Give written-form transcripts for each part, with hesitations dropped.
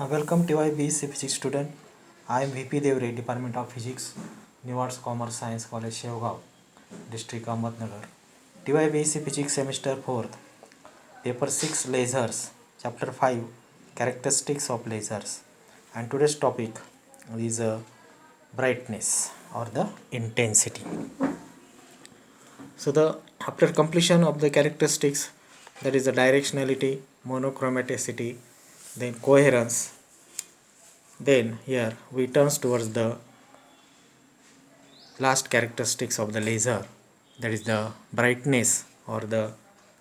Welcome TYBC Physics student. I am VP Devre, Department of Physics, New Arts Commerce Science College, Shevgaon, District Ahmednagar. TYBC Physics Semester 4th, Paper 6 Lasers, Chapter 5 Characteristics of Lasers. And today's topic is brightness or the intensity. So after completion of the characteristics, that is the directionality, monochromaticity, then coherence, then here we turn towards the last characteristics of the laser, that is the brightness or the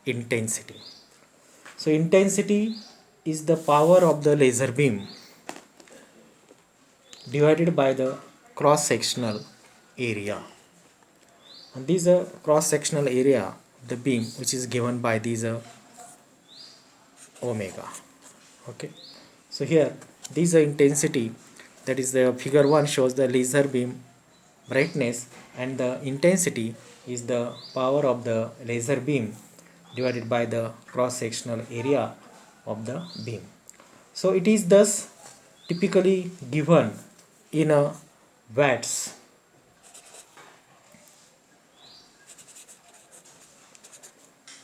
intensity. So intensity is the power of the laser beam divided by the cross sectional area, and this cross sectional area of the beam which is given by these omega. Okay, so here this intensity, that is the figure 1 shows the laser beam brightness, and the intensity is the power of the laser beam divided by the cross sectional area of the beam. So it is thus typically given in a watts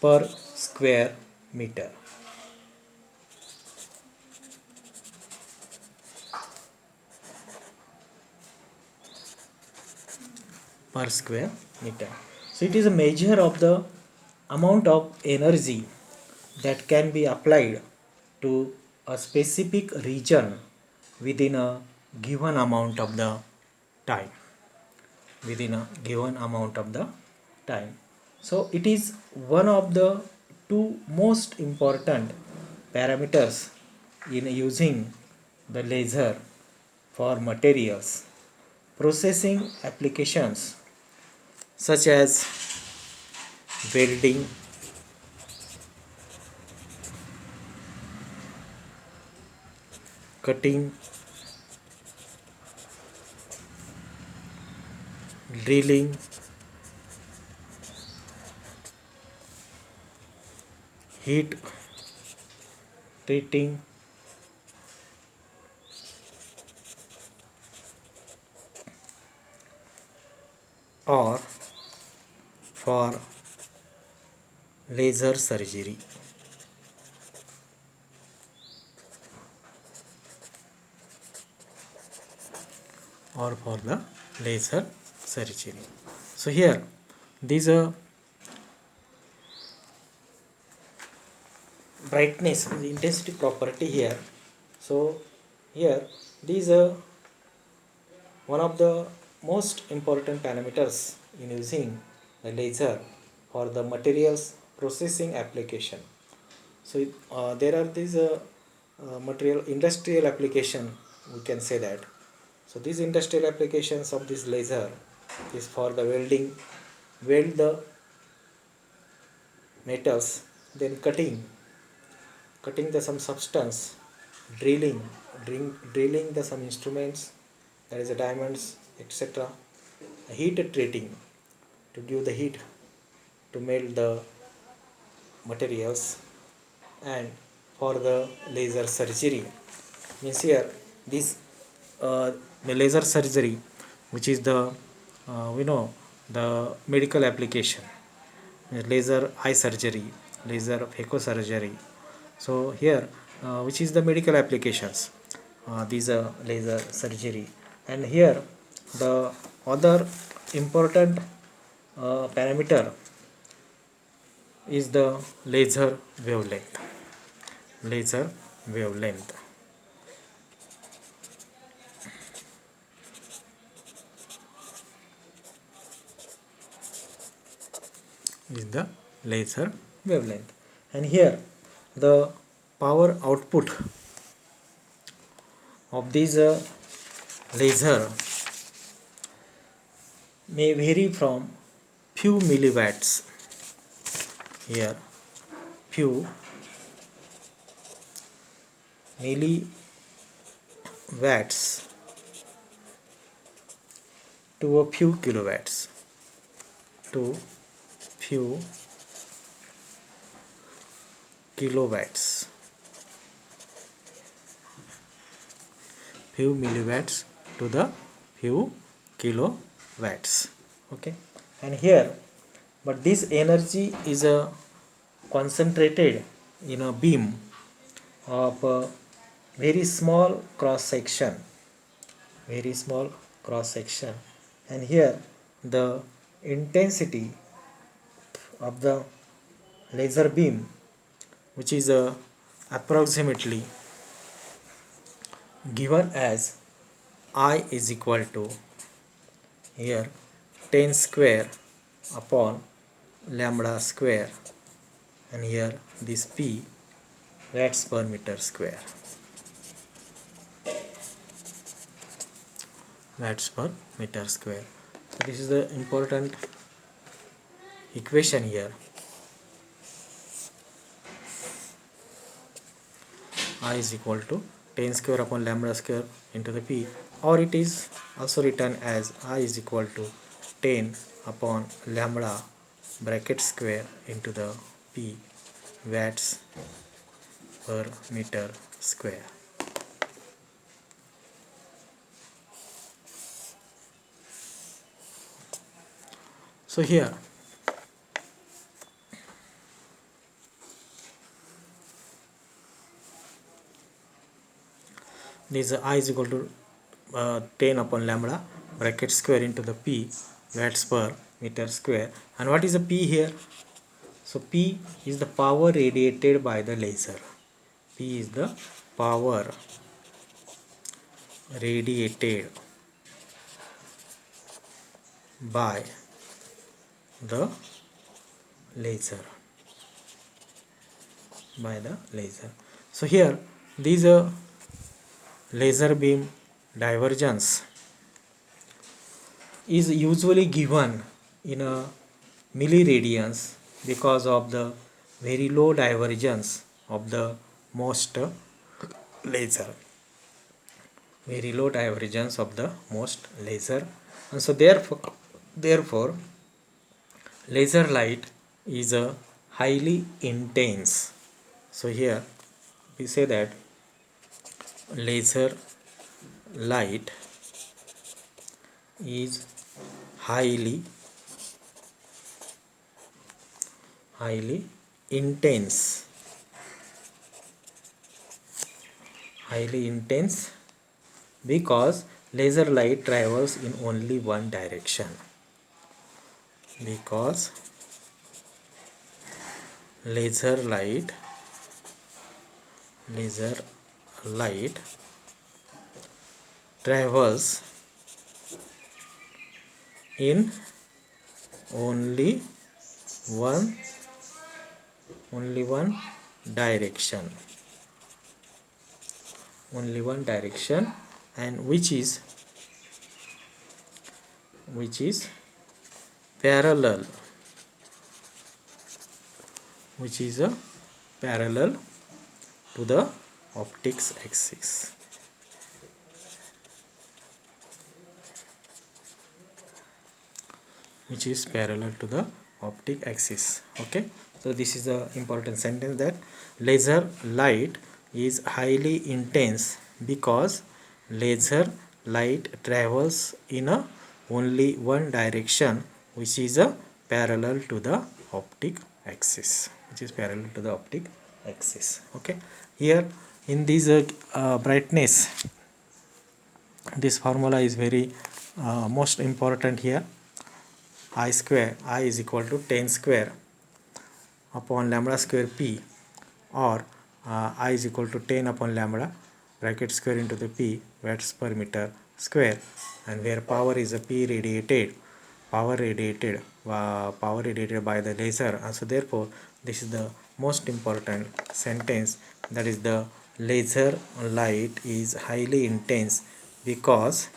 per square meter. Per square meter. So it is a measure of the amount of energy that can be applied to a specific region within a given amount of the time. Within a given amount of the time. So it is one of the two most important parameters in using the laser for materials processing applications such as welding, cutting, drilling, heat treating, or for laser surgery. Or for the laser surgery. So here these brightness, the intensity property here. So here these one of the most important parameters in using the laser for the materials processing application. So there are these material industrial application, we can say that. So these industrial applications of this laser is for the welding, weld the metals, then cutting the some substance, drilling the some instruments, that is the diamonds, etc. Heat treating, to give the heat to melt the materials, and for the laser surgery means here this the laser surgery, which is the we know the medical application, laser eye surgery, laser phacosurgery. So here which is the medical applications, these are laser surgery. And here the other important parameter is the laser wavelength. Laser wavelength is the laser wavelength. And here the power output of these laser may vary from few milliwatts, here few milliwatts to a few kilowatts, to few kilowatts. few milliwatts to the few kilowatts. Okay, and here, but this energy is concentrated in a beam of a very small cross section, very small cross section, and here the intensity of the laser beam, which is approximately given as I is equal to here 10 square upon lambda square, and here this P watts per meter square, watts per meter square. So this is the important equation here. I is equal to 10 square upon lambda square into the P, or it is also written as I is equal to 10 upon lambda bracket square into the P watts per meter square. So here this I is equal to 10 upon lambda bracket square into the P watts per meter square. And what is the P here? So P is the power radiated by the laser. P is the power radiated by the laser, So here these laser beam divergence is usually given in a milliradians because of the very low divergence of the most laser, very low divergence of the most laser, and so therefore laser light is a highly intense. So here we say that laser light is highly intense, because laser light travels in only one direction, because laser light travels in only one direction, and which is parallel, parallel to the optics axis. Which is parallel to the optic axis. Okay, so this is the important sentence, that laser light is highly intense because laser light travels in a only one direction, which is a parallel to the optic axis, Okay, here in this brightness, this formula is very most important here. I is equal to 10 square upon lambda square P, or I is equal to 10 upon lambda bracket square into the P watts per meter square, and where power is a P radiated, power radiated by the laser, and so therefore this is the most important sentence, that is the laser light is highly intense because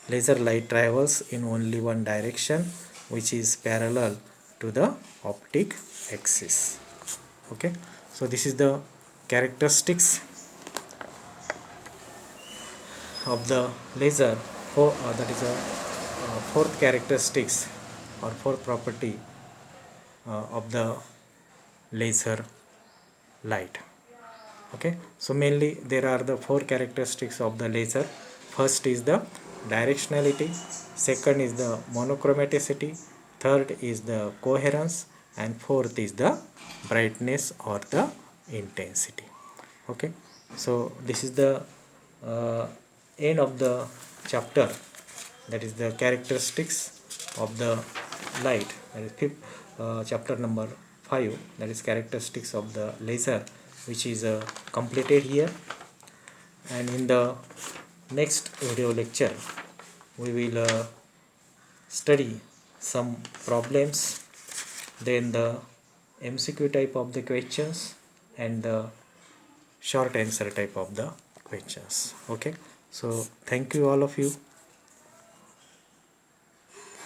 laser light travels in only one direction, which is parallel to the optic axis. Okay, so this is the characteristics of the laser, that is a fourth characteristics or fourth property of the laser light. Okay, so mainly there are the four characteristics of the laser. First is the directionality, second is the monochromaticity, third is the coherence, and fourth is the brightness or the intensity. Okay, so this is the uh, end of the chapter, that is the characteristics of the light, that is chapter number 5, that is characteristics of the laser, which is completed here. And in the next video lecture we will study some problems, then the MCQ type of the questions, and the short answer type of the questions. Okay, so thank you all of you.